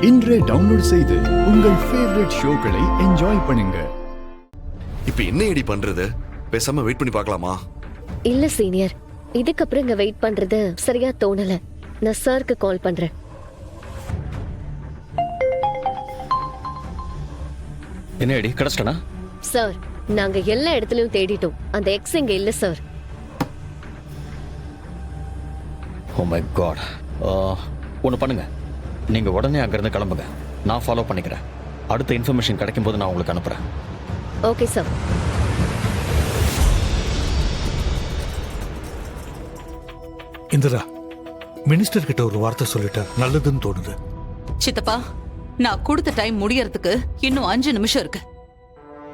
இன்றே டவுன்லோட் செய்து உங்கள் ஃபேவரட் ஷோக்களை என்ஜாய் பண்ணுங்க. இப்போ என்ன ஏடி பண்றது? பேசாம வெயிட் பண்ணி பார்க்கலாமா? இல்ல சீனியர், இதுக்கப்புறம் இங்க வெயிட் பண்றது சரியா தோணல. நான் சாருக்கு கால் பண்றேன். என்ன ஐடி கிடைச்சிட்டனா? சார், நாங்க எல்லா இடத்துலயும் தேடிட்டோம். அந்த எக்ஸ் இங்க இல்ல சார். Oh my God. ஒன்று பண்ணுங்க, நீங்க உடனே அங்கிருந்து கிளம்புங்க. நான் ஃபாலோ பண்ணிக்கிறேன். அடுத்த இன்ஃபர்மேஷன் கிடைக்கும் போது நான் உங்களுக்கு அனுப்புறேன். Okay sir. இந்திரா, மினிஸ்டர் கிட்ட ஒரு வார்த்தை சொல்லிட்டா நல்லதுன்னு தோணுது. சித்தப்பா, நான் கொடுத்த டைம் முடியறதுக்கு இன்னும் 5 நிமிஷம் இருக்கு.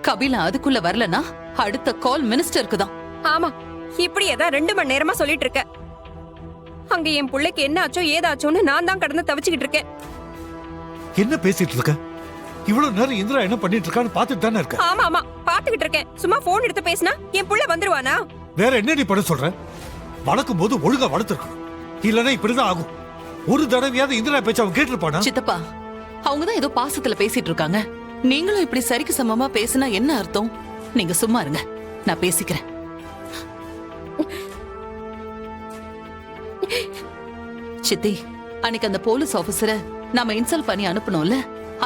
கபிலா அதுக்குள்ள வரலனா அடுத்த கால் மினிஸ்டருக்கு தான். ஆமா, இப்படியே தான் 2 மணி நேரமா சொல்லிட்டு இருக்க. அங்க என் பிள்ளைக்கு என்ன ஆச்சோ ஏதாச்சோன்னு நான் தான் கடந்து தவிச்சுக்கிட்டு இருக்கேன். என்ன பேசிட்டு இருக்க? இவ்வளவு நேரம் இந்திரா என்ன பண்ணிட்டு இருக்கான்னு பாத்துட்டு தானே இருக்க. ஆமா ஆமா, பாத்துக்கிட்டு இருக்கேன். சும்மா போன் எடுத்து பேசினா என் புள்ள வந்துருவானா? வேற என்ன நீ பண்ண சொல்ற? வளர்க்கும் போது ஒழுங்கா வளர்த்துருக்கணும், இல்லன்னா இப்படிதான் ஆகும். ஒரு தடவையாவது இந்திரா பேச்ச அவன் கேட்டிருப்பானா? சித்தப்பா, அவங்கதான் ஏதோ பாசத்துல பேசிட்டு இருக்காங்க. நீங்களும் இப்படி சரிக்கு சமமா பேசினா என்ன அர்த்தம்? நீங்க சும்மா இருங்க, நான் பேசிக்கிறேன். சித்தி, அன்னைக்கு அந்த போலீஸ் ஆபீசரை நாம இன்சல்ட் பண்ணி அனுப்பணும்ல,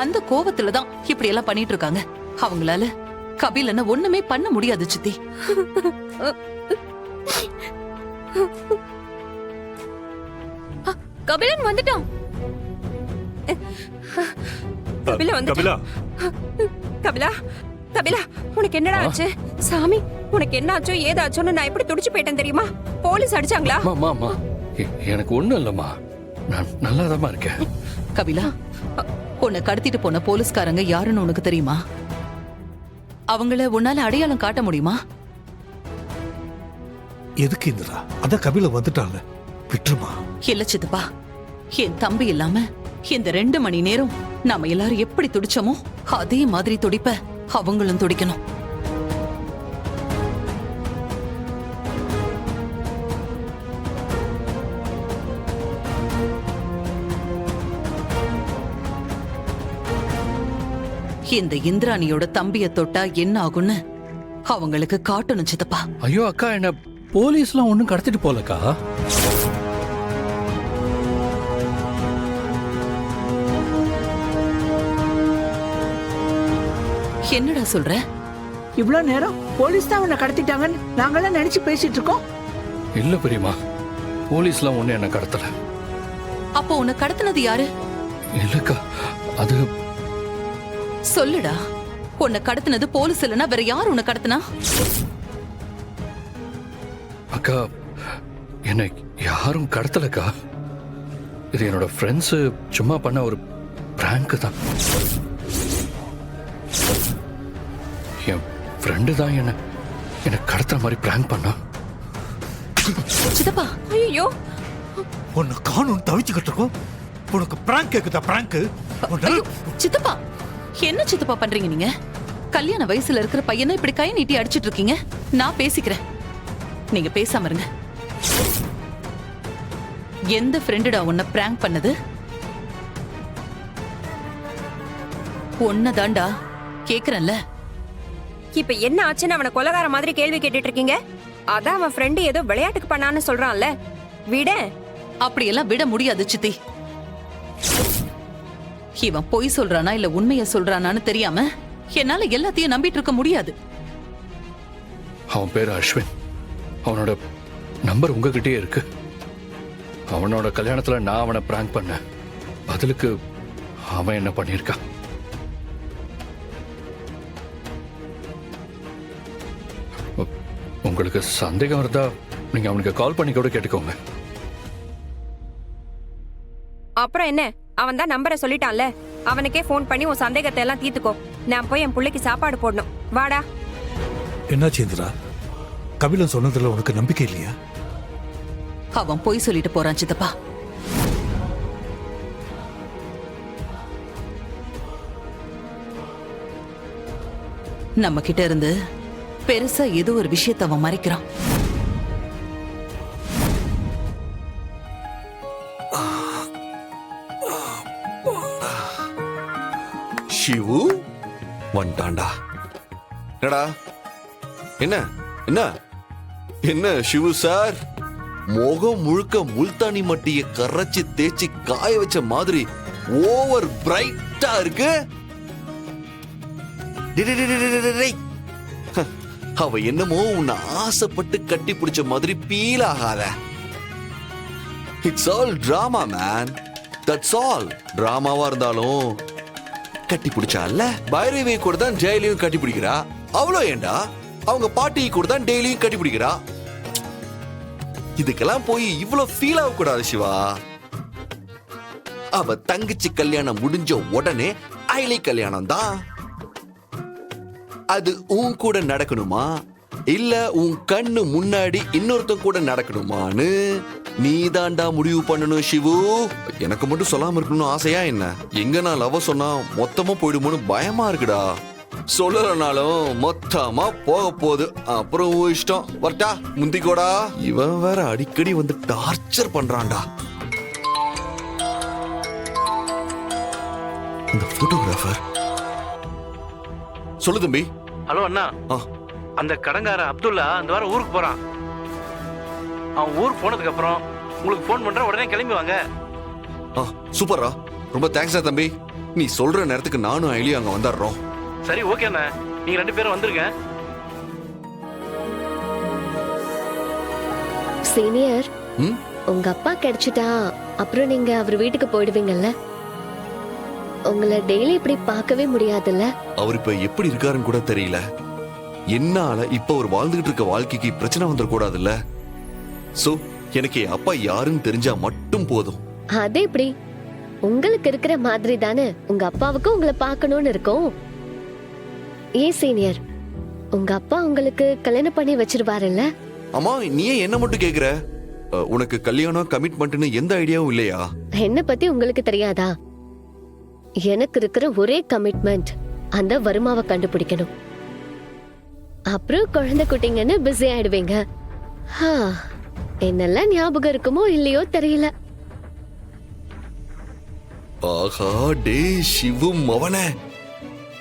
அந்த கோபத்துல தான் இப்படி எல்லாம் பண்ணிட்டு இருக்காங்க. அவங்களால கபிலனை ஒண்ணுமே பண்ண முடியாது சித்தி. கபிலன் வந்துட்டான். கபிலா வந்துட்டான். கபிலா, கபிலா, உனக்கு என்னடா ஆச்சு? சாமி, உனக்கு என்ன ஆச்சோ ஏதாச்சோன்னு நான் எப்படி துடிச்சு போயிட்டேன் தெரியுமா? போலீஸ் அடிச்சாங்களா? எனக்கு ஒண்ணும் இல்லம்மா, நான் நல்லாதாம்மா இருக்கேன். கபிலா, உன்னை கடத்திட்டு போன போலீஸ்காரங்க யாருன்னு உனக்கு தெரியுமா? அவங்கள உன்னால அடையாளம் காட்ட முடியுமா? எதுக்கு இந்திரா? அத கபில வந்துட்டான்ல, விட்டுருமா? இல்ல சித்தப்பா, என் தம்பி இல்லாம இந்த 2 மணி நேரம் நாம எல்லாரும் எப்படி துடிச்சோமோ அதே மாதிரி துடிப்ப அவங்களும் துடிக்கணும். இந்த இந்திராணியோட தம்பிய தொட்டா என்ன ஆகும்னு அவங்களுக்கு காட்டணும் சித்தப்பா. ஐயோ அக்கா, என்ன போலீஸ்லாம் ஒண்ணும் கடத்திட்டு போலக்கா. என்னடா சொல்ற? இவ்வளவு நேரம் போலீஸ் தான் உன்னை கடத்திட்டாங்கன்னு நாங்களாம் நினைச்சு பேசிட்டு இருக்கோம். இல்ல பெரியமா, போலீஸ்லாம் ஒண்ணு என்ன கடத்தல. அப்போ உன்னை கடத்தினது யாரு? இல்லக்கா, அது சொல்லுடா. உன்னை கடத்தினது போலீஸ் இல்லனா வேற யார் உன்னை கடத்தினா? அக்கா, என்ன யாரும் கடத்தலக்கா. இது என்னோட ஃப்ரெண்ட்ஸ் சும்மா பண்ண ஒரு பிராங்க் தான். என் ஃப்ரெண்டு தான் என்ன கடத்துற மாதிரி பிராங்க் பண்ணா. சித்தப்பா, ஐயோ, உன்னை காணும் தவிச்சுக்கிட்டு இருக்கோம். உனக்கு பிராங்க் கேக்குதா? பிராங்க்? சித்தப்பா, என்ன சித்தப்பா பண்றீங்க நீங்க? கல்யாண வயசுல இருக்கிற பையனை இப்படி கை நீட்டி அடிச்சிட்டு இருக்கீங்க. நான் பேசிக்கிறேன், நீங்க பேசாம இருங்க. எந்த ஃப்ரெண்டுடா உன்னை பிராங்க் பண்ணது? ஒன்னதாண்டா கேக்குறேன்ல. இப்ப என்ன ஆச்சுன்னு அவனை கொலகார மாதிரி கேள்வி கேட்டுட்டு இருக்கீங்க? அதான் அவன் ஃப்ரெண்டு ஏதோ விளையாட்டுக்கு பண்ணான்னு சொல்றான்ல, விட. அப்படியெல்லாம் விட முடியாது சித்தி. இவன் பொய் சொல்றானா இல்ல உண்மைய சொல்றானான்னு தெரியாம என்னால எல்லாத்தையும் நம்பிட்டு இருக்க முடியாது. அவன் பேரு அஸ்வின். அவனோட நம்பர் உங்ககிட்டயே இருக்கு. அவனோட கல்யாணத்துல நான் அவனை பிராங்க் பண்ணேன். பதிலுக்கு அவன் என்ன பண்ணிருக்கான்? உங்களுக்கு சந்தேகம் இருந்தா நீங்க அவனுக்கு கால் பண்ணி கூட கேட்டுக்கோங்க. அப்புறம் என்ன, அவன் தான் நம்பரை சொல்லிட்டான்ல, அவனுக்கே போன் பண்ணி உன் சந்தேகத்தை எல்லாம் தீர்த்துக்கோ. நான் போய் என் பிள்ளைக்கு சாப்பாடு போடணும். வாடா. என்னாச்சு இந்திரா? கபிலன் சொன்னதுல உனக்கு நம்பிக்கை இல்லையா? அவன் பொய் சொல்லிட்டு போறான் சித்தப்பா. நம்ம கிட்ட இருந்து பெருசா ஏதோ ஒரு விஷயத்தை அவன் மறைக்கிறான். சிவு வந்துட்டான்டா. என்னடா என்ன என்ன என்ன சிவு சார், முகம் முழுக்க முல்தானி மட்டிய கரைச்சி தேய்ச்சி காய வச்ச மாதிரி ஓவர் பிரைட்டா இருக்கு. அவ என்னமோ உன்னை ஆசைப்பட்டு கட்டி பிடிச்ச மாதிரி பீல் ஆகாத. It's all drama man, that's all. டிராமாவா இருந்தாலும் கட்டி பிடிச்சால பைரவி கூட தான் ஜெயிலையும் கட்டி பிடிக்கிறா. அவ்வளோ ஏண்டா அவங்க பாட்டி கூட தான் டெய்லியும் கட்டி பிடிக்கிறா. இதுக்கெல்லாம் போய் இவ்வளவு ஃபீல் ஆக கூடாது சிவா. அவ தங்கச்சி கல்யாணம் முடிஞ்ச உடனே ஐலி கல்யாணம் தான். அது உன் கூட நடக்கணுமா இல்ல உன் கண்ணு முன்னாடி இன்னொருத்தன் கூட நடக்கணுமான்னு நீ தாண்டா முடிவு பண்ணணும் சிவு. எனக்கு மட்டும் சொல்லாம இருக்கணும்னு ஆசையா என்ன? எங்க நான் லவ் சொன்னா மொத்தமா போயிடுமோன்னு பயமா இருக்குடா. சொல்லலனாலும் மொத்தமா போக போகுது. அப்புறம் உன் இஷ்டம். வரட்டா முந்திக்கோடா. இவன் வேற அடிக்கடி வந்து டார்ச்சர் பண்றான்டா. இந்த போட்டோகிராஃபர் சொல்லு தம்பி. ஹலோ அண்ணா, ஆ, அந்த கடங்கார அப்துல்லா இந்த வாரம் ஊருக்கு போறான். அவன் ஊருக்கு போனதுக்கு அப்புறம் உங்களுக்கு ஃபோன் பண்ற, உடனே கிளம்பி வாங்க. ஆ, சூப்பரா. ரொம்ப தேங்க்ஸா தம்பி. நீ சொல்ற நேரத்துக்கு நானும் ஐலியும் அங்க வந்துடுறோம். சரி, ஓகே அண்ணா, நீங்க 2 பேரும் வந்துருங்க. சீனியர், ம், உங்க அப்பா கிடைச்சிட்டா அப்புறம் நீங்க அவர் வீட்டுக்கு போயிடுவீங்கல்ல? உங்களை டெய்லி இப்படி பார்க்கவே முடியாதுல்ல? அவர் இப்ப எப்படி இருக்காருன்னு கூட தெரியல. என்னால இப்ப அவர் வாழ்ந்துகிட்டு இருக்க வாழ்க்கைக்கு பிரச்சனை வந்துடக்கூடாதுல்ல. சோ எனக்கு என் அப்பா யாருன்னு தெரிஞ்சா மட்டும் போதும். அது எப்படி? உங்களுக்கு இருக்கிற மாதிரி தானே உங்க அப்பாவுக்கும் உங்களை பார்க்கணும்னு இருக்கும். ஏன் சீனியர், உங்க அப்பா உங்களுக்கு கல்யாணம் பண்ணி வச்சிருவாருல்ல? அம்மா, நீ ஏன் என்ன மட்டும் கேக்குற? உனக்கு கல்யாணம் கமிட்மெண்ட்னு எந்த ஐடியாவும் இல்லையா? என்ன பத்தி உங்களுக்கு தெரியாதா? எனக்கு இருக்கிற ஒரே கமிட்மெண்ட் அந்த வருமாவை கண்டுபிடிக்கணும். அப்புறம் குழந்தை குட்டிங்கன்னு பிஸி ஆயிடுவீங்க. என்னெல்லாம் ஞாபகம் இருக்குமோ இல்லையோ தெரியல. ஆஹா, டேய் சிவு மவனே,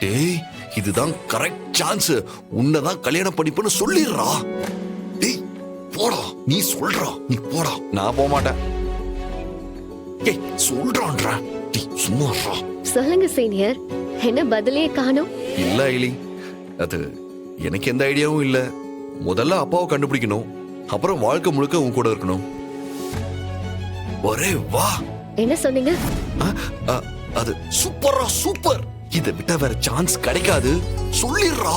டேய் இதுதான் கரெக்ட் சான்ஸ். உன்னதான் கல்யாணம் பண்ணிப்பன்னு சொல்லிடுறா. டேய் போடா, நீ சொல்றா, நீ போடா. நான் போக மாட்டேன். ஏய் சொல்றான்றா, டேய் சும்மாறா. சொல்லுங்க சீனியர், என்ன பதிலே காணோம்? இல்ல ஐலி, அது எனக்கு எந்த ஐடியாவும் இல்ல. முதல்ல அப்பாவை கண்டுபிடிக்கணும், அப்புறம் வாழ்க்கை முழுக்க உன் கூட இருக்கணும். ஒரே வா. என்ன சொன்னீங்க? அது சூப்பரா, சூப்பர். இதை விட்டா வேற சான்ஸ் கிடைக்காது. சொல்லிடுறா.